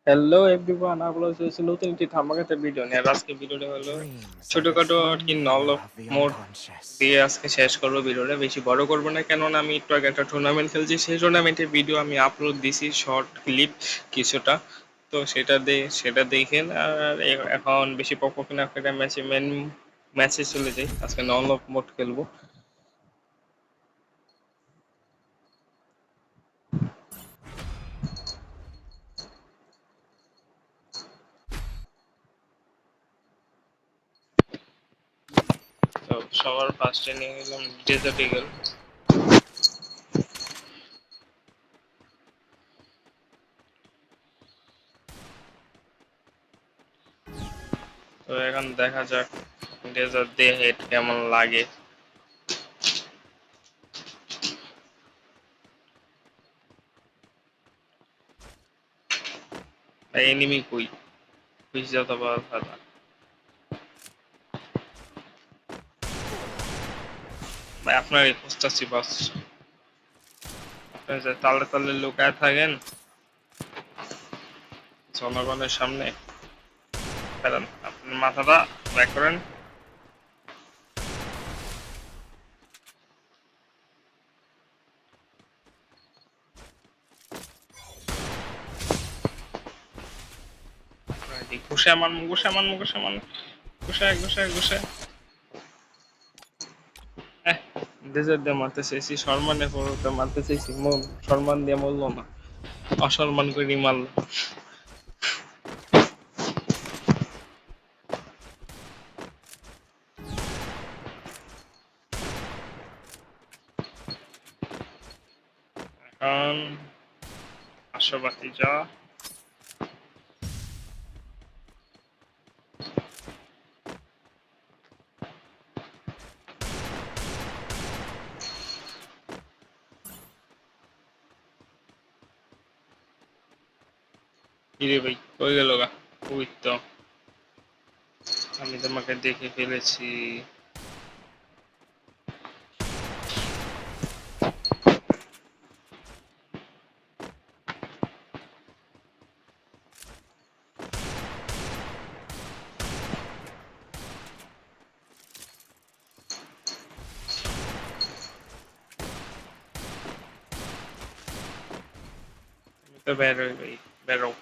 Hello everyone, আপনারা চলছে নতুন একটি ধামাকাতে ভিডিও নিয়ে। আর আজকে ভিডিওটা হলো Dreams are the ছোটখাটো আর কি thunder Nolok of the mode unconscious. দিয়ে আজকে শেষ করবো। ভিডিওটা বেশি বড় করবো না, কেননা আমি একটু আগে একটা টুর্নামেন্ট খেলছি, সেই টুর্নামেন্টের ভিডিও আমি আপলোড দিছি, শর্ট ক্লিপ কিছুটা। তো সেটা দেখেন। আর এখন বেশি পক না করে মেন ম্যাচে চলে যাই। আজকে নলক মোড খেলবো। তো সবার ফার্স্টে নিয়ে গেলাম ডেজার্ট ইগল। তো এখন দেখা যাক ডেজার্ট দিয়ে হেড কেমন লাগে। এনিমি কই খুঁজে যত পাওয়া কথা। ভাই আপনার এই খুঁজতেছি বাস। আপনি যে তালে তালে লুকায় থাকেন জনগণের সামনে, ফেলেন আপনার মাথাটা ব্যাক করেন। ঘুষে আমার ঘুষে আমার ঘুষে আমার ঘুষে ঘুষে ঘুষে ডেজার্ট দিয়ে মারতে চাইছি, সম্মানের পরতে মারতে চাইছি, সম্মান দিয়ে মরলো না, অসম্মান করে মারলো। এখন আশাবাদী যা কিরে ভাই কই গেল গা? ওই তো আমি তোমাকে দেখে ফেলেছি। তুমি তো বেরোই ভাই, বেরো।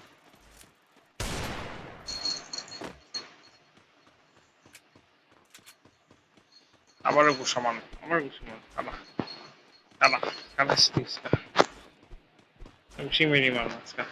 আবারও ঘুষামান, আমার ঘুষামান কানা কানা কানা স্টিস। আমি সিমেরি মান আজকে।